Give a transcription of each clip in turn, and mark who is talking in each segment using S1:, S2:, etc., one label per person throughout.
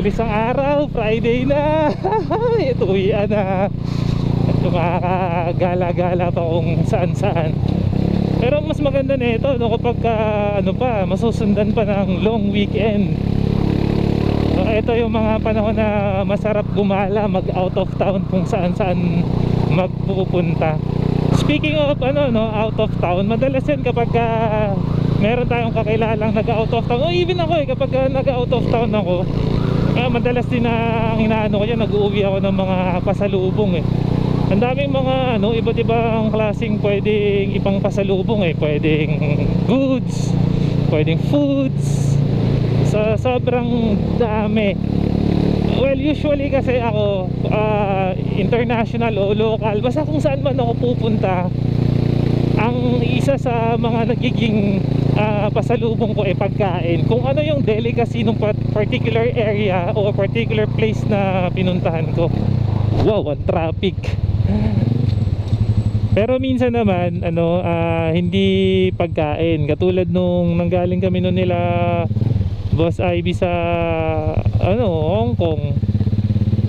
S1: bilis ang araw, Friday na. Ito, uwian na. At makakagala-gala pa kung saan-saan. Pero mas maganda na ito, no, kapag ano pa, masusundan pa ng long weekend. So, ito yung mga panahon na masarap gumala, mag out of town kung saan-saan magpupunta. Speaking of ano, no, out of town, madalas yan kapag meron tayong kakilalang nag-out of town. O even ako kapag nag-out of town ako, madalas din na ang inaano ko yan, nag-uuwi ako ng mga pasalubong Ang daming mga ano, iba't ibang klaseng pwedeng ipang pasalubong pwedeng goods, pwedeng foods. Sobrang dami. Well, usually kasi ako international o local, basta kung saan man ako pupunta, ang isa sa mga nagiging pasalubong ko pagkain. Kung ano yung delicacy ng particular area o particular place na pinuntahan ko. Wow, ang traffic. Pero minsan naman ano, hindi pagkain. Katulad nung nanggaling kami noon nila Boss Ivy sa ano, Hong Kong.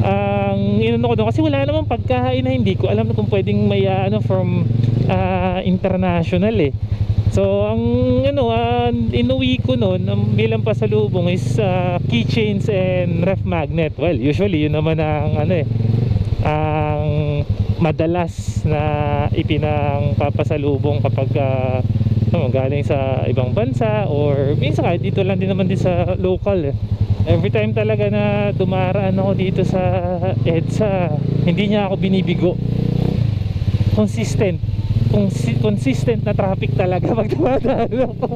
S1: Ang inano ko doon kasi wala namang pagkain na hindi ko alam na kung pwedeng may ano from international So ang ano, inuwi ko noon bilang pasalubong is keychains and ref magnet. Well, usually yun naman ang ano ang madalas na ipinang papasalubong kapag galing sa ibang bansa or minsan kahit dito lang din naman din sa local Every time talaga na dumaraan ako dito sa EDSA, hindi niya ako binibigo. Consistent na traffic talaga pag dumadaan ako.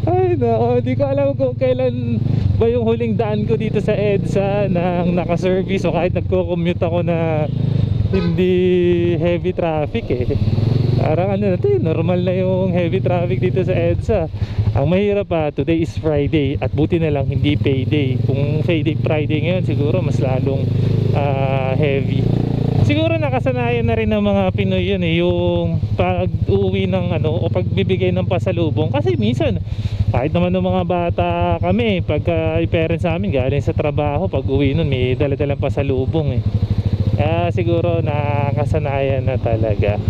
S1: Ay nako, hindi ko alam kung kailan ba yung huling daan ko dito sa EDSA nang naka-service o kahit nagko-commute ako na hindi heavy traffic Parang ano na to, normal na yung heavy traffic dito sa EDSA. Ang mahirap today is Friday at buti na lang hindi payday. Kung payday Friday ngayon siguro mas lalong heavy. Siguro nakasanayan na rin ng mga Pinoy yun yung pag-uwi ng ano o pagbibigay ng pasalubong. Kasi minsan kahit naman ng mga bata kami, pagka parents namin galing sa trabaho, pag uwi nun may dala-dalang pasalubong Kaya siguro nakasanayan na talaga.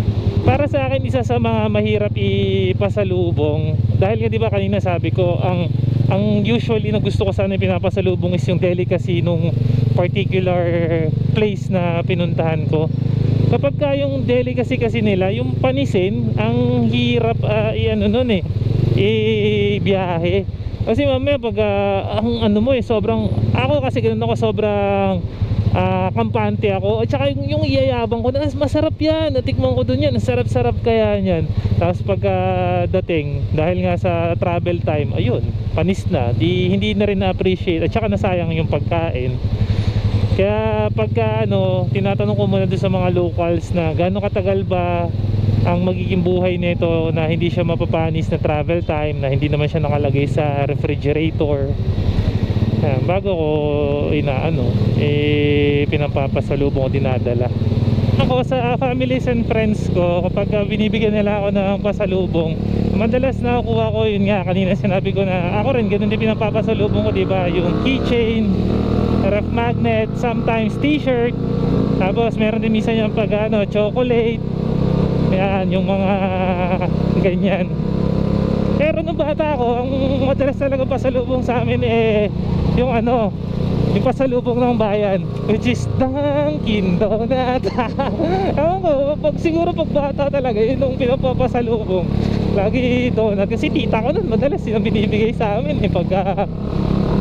S1: Para sa akin isa sa mga mahirap ipasalubong dahil nga 'di ba kanina sabi ko ang usually na gusto ko sana pinapasalubong is yung delicacy nung particular place na pinuntahan ko. Kapag ka yung delicacy kasi nila, yung panisin, ang hirap i-ano nun biyahe. Kasi mamaya pag ang ano mo sobrang ako kasi ganun ako sobrang kampante ako at saka yung iyayabang ko na masarap yan, natikman ko dun yan, sarap-sarap kaya yan. Tapos pagka dating dahil nga sa travel time, ayun, panis na, hindi na rin na-appreciate at saka nasayang yung pagkain. Kaya pagka ano, tinatanong ko muna dun sa mga locals na gaano katagal ba ang magiging buhay nito na hindi siya mapapanis na travel time, na hindi naman siya nakalagay sa refrigerator. Bago ko pinapapasalubong o dinadala ako sa families and friends ko. Kapag binibigyan nila ako ng pasalubong, madalas nakukuha ko yun nga kanina sinabi ko na ako rin ganun din pinapapasalubong ko, diba? Yung keychain, ref magnet, sometimes t-shirt, tapos meron din minsan yung pag chocolate, yan yung mga ganyan. Pero nung bata ako, ang madalas talaga pasalubong sa amin yung yung pasalubong ng bayan, which is Dunkin Donut. Ewan ko, siguro pag bata talaga yun yung pinapapasalubong lagi donut, kasi tita ko nun madalas yun ang binibigay sa amin pag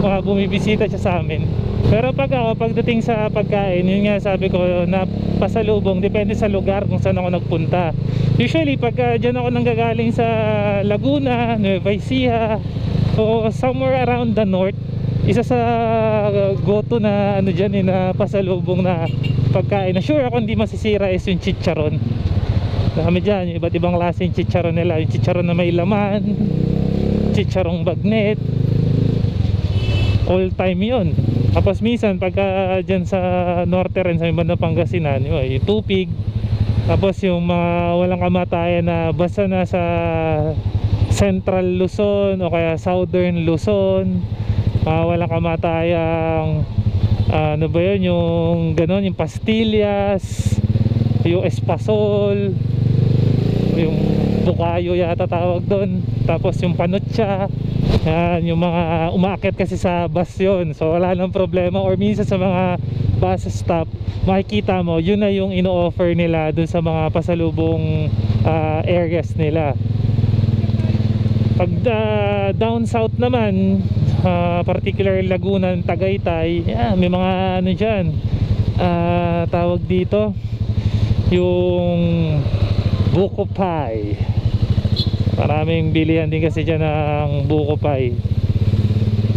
S1: mga bumibisita siya sa amin. Pero pagdating sa pagkain, yun nga sabi ko na pasalubong depende sa lugar kung saan ako nagpunta. Usually pag dyan ako nanggagaling sa Laguna, Nueva Ecija o somewhere around the north, isa sa go-to na dyan na pasalubong na pagkain na sure ako hindi masisira is yung chicharon. Dami dyan, yung iba't ibang klaseng chicharon nila. Yung chicharon na may laman, chicharong bagnet, all time yun. Tapos minsan pagka dyan sa norte rin, sa ibang Pangasinan, yung tupig. Tapos yung mga walang kamatayan na basta na sa Central Luzon o kaya Southern Luzon, walang kamatayang ano ba yun, yung ganon, yung pastillas, yung espasol, yung bukayo yata tawag doon, tapos yung panutsa. Yan, yung mga umaakyat kasi sa bus yun, so wala nang problema. Or minsan sa mga bus stop, makikita mo yun na yung ino-offer nila dun sa mga pasalubong areas nila. Pag down south naman, particular Laguna, Tagaytay, may mga ano dyan, tawag dito yung buko pie. Maraming bilihan din kasi dyan ng buko pie.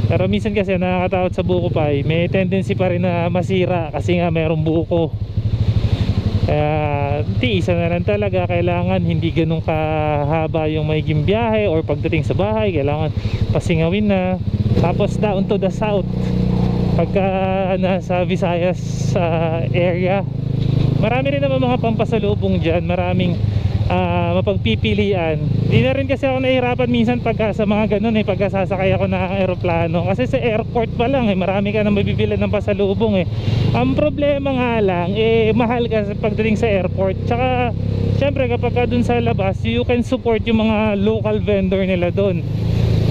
S1: Pero minsan kasi nakakatakot sa buko pie, may tendency pa rin na masira kasi nga mayroong buko. Kaya tiisan na lang talaga. Kailangan hindi ganun kahaba yung magiging biyahe, or pagdating sa bahay kailangan pasingawin na. Tapos down to the south, pagka nasa Visayas area, marami rin naman mga pampasalubong dyan. Maraming mapagpipilian. Di na rin kasi ako nahihirapan minsan pagka sa mga ganun pagka sasakay ako ng aeroplano, kasi sa airport pa lang marami ka na mabibili ng pasalubong Ang problema nga lang mahal ka pagdating sa airport. Tsaka syempre kapag ka dun sa labas, you can support yung mga local vendor nila dun.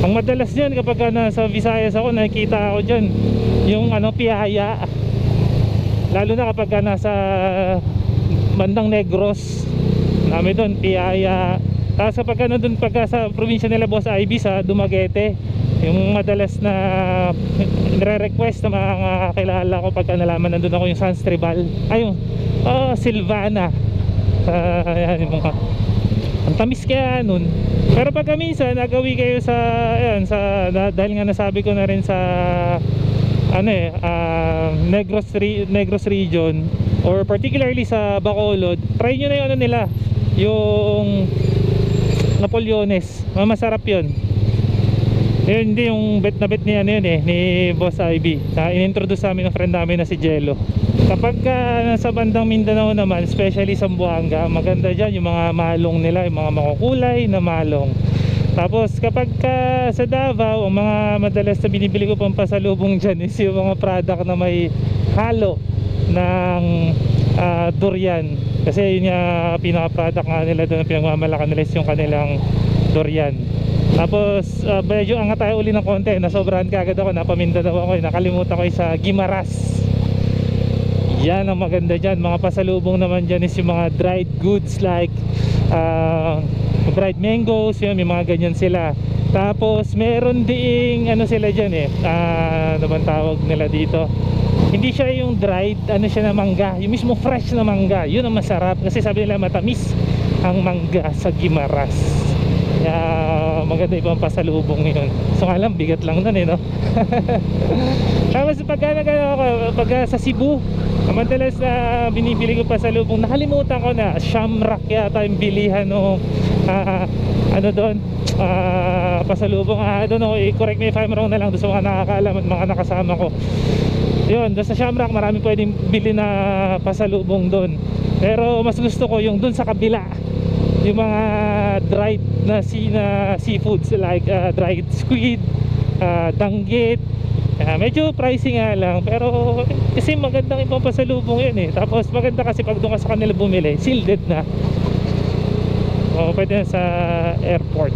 S1: Ang madalas dyan kapag ka nasa Visayas ako, nakikita ako dyan yung piyaya, lalo na kapag ka nasa bandang Negros, kami doon piyaya. Tapos kapag nandun pagka sa probinsya nila Boss IB sa Dumaguete, yung madalas na nire-request ng mga kilala ko pagka nalaman nandun ako, yung San Tribal, yung Silvana, yan, yung mga ang tamis kaya nun. Pero pagka minsan nagawi kayo sa dahil nga nasabi ko na rin sa Negros region, or particularly sa Bacolod, try nyo na yung nila, yung Napoleones. Masarap yun. Yun, hindi yung bet na bet niya ni Boss IB. In-introduce sa amin ng friend namin na si Jello. Kapag nasa bandang Mindanao naman, especially sa Buanga, maganda dyan yung mga malong nila, yung mga makukulay na malong. Tapos kapag sa Davao, ang mga madalas na binibili ko pang pasalubong dyan is yung mga product na may halo ng durian. Kasi yun yung pinaka-product nga nila doon, pinagmamalakan nila is yung kanilang durian. Tapos medyo angat tayo uli ng konti, nasobrahan kagad ako, napamindanao ako, nakalimutan ko sa Guimaras. Yan ang maganda dyan. Mga pasalubong naman dyan is yung mga dried goods like dried mangoes, yun, may mga ganyan sila. Tapos meron ding sila dyan ano bang tawag nila dito, hindi siya yung dried, siya na mangga, yung mismo fresh na mangga. Yun ang masarap kasi sabi nila matamis ang mangga sa Guimaras. Kaya maganda ibang pasalubong yun. So nga lang, bigat lang nun no. Tapos pagka sa Cebu, madalas na binibili ko pasalubong, nakalimutan ko na, Shamrock yata yung bilihan no, doon, pasalubong. I don't know, correct me if I'm wrong na lang doon sa mga nakakaalam at mga nakasama ko. Yun, doon sa Shamrock marami pwedeng bili na pasalubong doon. Pero mas gusto ko yung doon sa kabila, yung mga dried na seafoods like dried squid, danggit. Medyo pricey nga lang, pero kasi magandang ibang pasalubong yun Tapos maganda kasi pag doon ka sa kanila bumili, shielded na. Pwede na sa airport.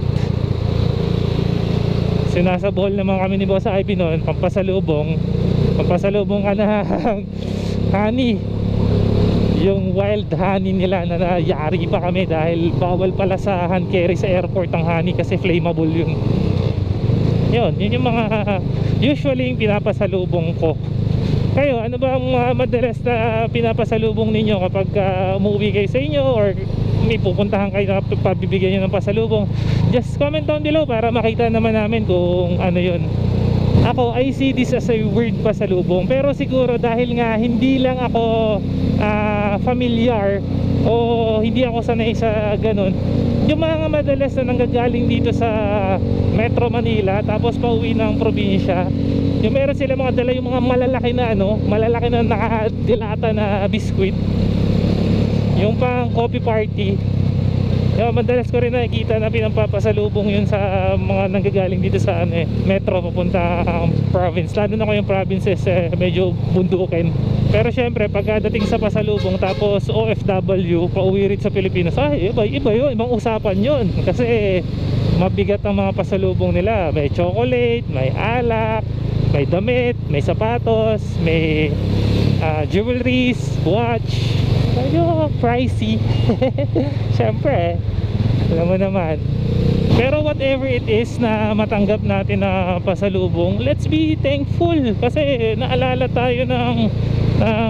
S1: Sinasabol naman kami ni Boss IB noon, pampasalubong ka na honey, yung wild honey nila na nayari pa kami dahil bawal pala sa hand carry sa airport ang honey kasi flammable yun. Yun yung mga usually yung pinapasalubong ko. Kayo, ano ba ang madalas na pinapasalubong ninyo kapag umuwi kayo sa inyo, or may pupuntahan kayo na pabibigyan nyo ng pasalubong? Just comment down below para makita naman namin kung ano yun. Ako, I see this as a weird pasalubong, pero siguro dahil nga hindi lang ako familiar o hindi ako sanay sa ganun, yung mga madalas na nanggagaling dito sa Metro Manila tapos pauwi ng probinsya, yung meron sila mga dala yung mga malalaki na nakadilata na biskwit, yung pang coffee party. Madalas ko rin nakikita na pinapapasalubong yun sa mga nanggagaling dito sa metro papunta province. Lalo na ko yung provinces medyo bundukin. Pero syempre pagkadating sa pasalubong tapos OFW pauwi rin sa Pilipinas, ay iba yun, ibang usapan yun. Kasi mabigat ang mga pasalubong nila. May chocolate, may alak, may damit, may sapatos, may jewelries, watch. Medyo pricey. Syempre alam mo naman. Pero whatever it is na matanggap natin na pasalubong, let's be thankful. Kasi naalala tayo ng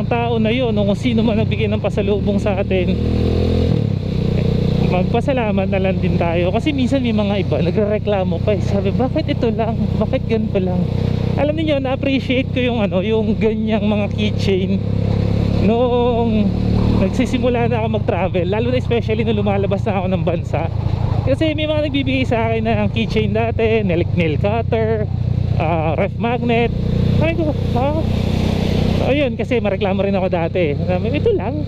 S1: tao na yun, o kung sino man nagbigay ng pasalubong sa atin. Magpasalamat na lang din tayo. Kasi minsan may mga iba nagrereklamo pa sabi, bakit ito lang? Bakit ganito lang? Alam niyo, na-appreciate ko yung yung ganyang mga keychain noong nagsisimula na ako mag-travel, lalo na especially nung lumalabas na ako ng bansa. Kasi may mga nagbibigay sa akin ng keychain dati, nail cutter, ref magnet. Sabi ko, ayun, kasi mareklamo rin ako dati. Ito lang.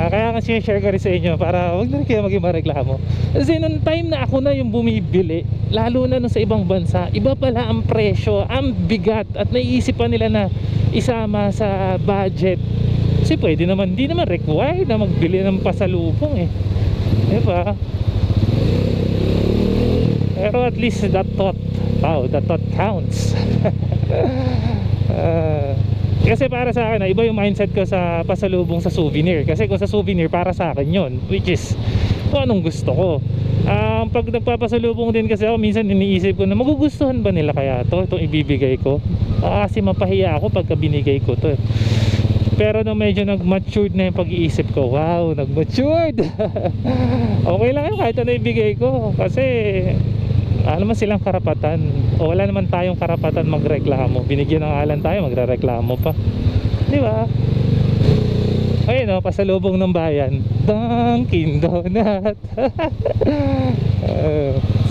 S1: Kaya nga share ko rin sa inyo para huwag na rin kayo maging mareklamo. Kasi nung time na ako na yung bumibili, lalo na nung sa ibang bansa, iba pala ang presyo, ang bigat, at naiisip pa nila na isama sa budget. Kasi pwede naman, hindi naman required na magbili ng pasalubong diba? Pero at least that thought counts. Kasi para sa akin, iba yung mindset ko sa pasalubong sa souvenir. Kasi kung sa souvenir, para sa akin yun, which is kung anong gusto ko. Pag nagpapasalubong din kasi ako, minsan iniisip ko na magugustuhan ba nila kaya itong ibibigay ko. Kasi mapahiya ako pagka binigay ko to. Pero nung medyo nag-matured na yung pag-iisip ko, wow, nag-matured. Okay lang yun kahit ano ibigay ko. Kasi alam mo silang karapatan, o wala naman tayong karapatan magreklamo. Binigyan ng alan tayo, magrereklamo pa, di ba? Ayun pasalubong ng bayan, Dunkin Donut.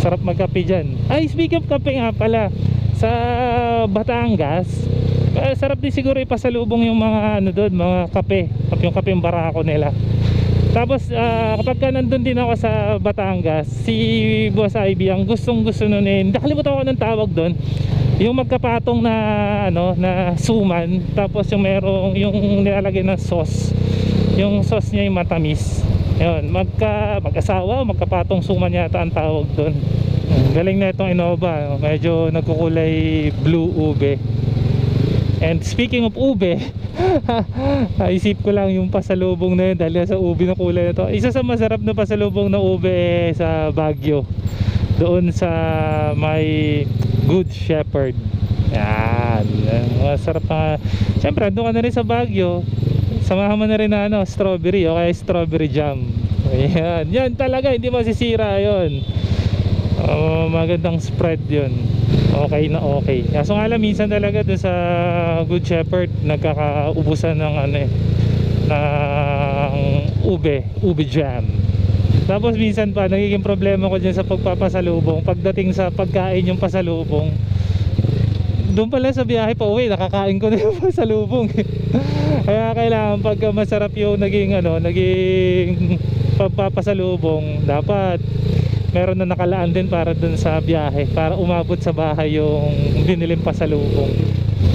S1: Sarap magkape dyan. Ay, speak of kape nga pala, sa Batangas sarap din siguro ipasalubong yung mga doon, mga kape, yung kapeng barako nila. Tapos kapag ka nandun din ako sa Batangas, si Boss Ivy ang gustong gusto nun nakalimutan ko ng tawag doon, yung magkapatong na na suman, tapos yung merong yung nilalagay ng sauce, yung sauce niya yung matamis. Ayun, mag-asawa, magkapatong suman yata ang tawag doon. Galing na itong Innova, medyo nagkukulay blue ube. And speaking of ube, naisip ko lang yung pasalubong na yun dahil sa ube na kulay na to. Isa sa masarap na pasalubong na ube sa Baguio, doon sa may Good Shepherd. Yan, masarap na. Siyempre doon ka na rin sa Baguio, samahan mo na rin na strawberry o kaya strawberry jam. Yan, yan talaga, hindi masisira yun. Magandang spread yun. Okay na okay. Kaso nga lang minsan talaga doon sa Good Shepherd nagkakaubusan ng ng ube jam. Tapos minsan pa nagiging problema ko dyan sa pagpapasalubong. Pagdating sa pagkain yung pasalubong, doon pala sa biyahe pa uwi nakakain ko na yung pasalubong. Kaya kailangan pag masarap yung naging pagpapasalubong, dapat meron na nakalaan din para dun sa biyahe, para umabot sa bahay yung biniling pasalubong.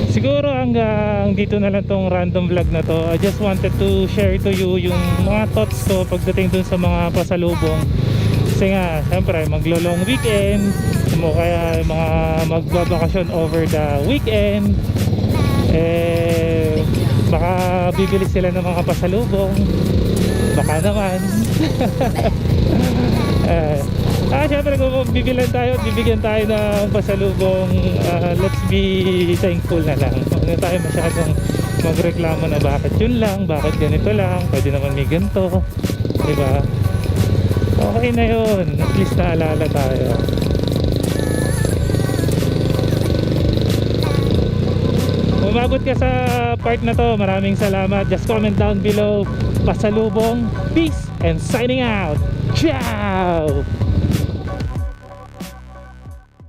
S1: Siguro hanggang dito na lang tong random vlog na to. I just wanted to share to you yung mga thoughts ko pagdating dun sa mga pasalubong. Kasi nga, siyempre maglo-long weekend mo, kaya mga magbabakasyon over the weekend, baka bibili sila ng mga pasalubong, baka naman. Syempre kung bibigyan tayo ng pasalubong, let's be thankful na lang. Huwag na tayo masyadong magreklamo na bakit yun lang, bakit ganito lang, pwede naman may ganito, diba? Okay na yun, at least naalala tayo. Umabot ka sa part na to, maraming salamat. Just comment down below pasalubong. Peace and signing out. Ciao.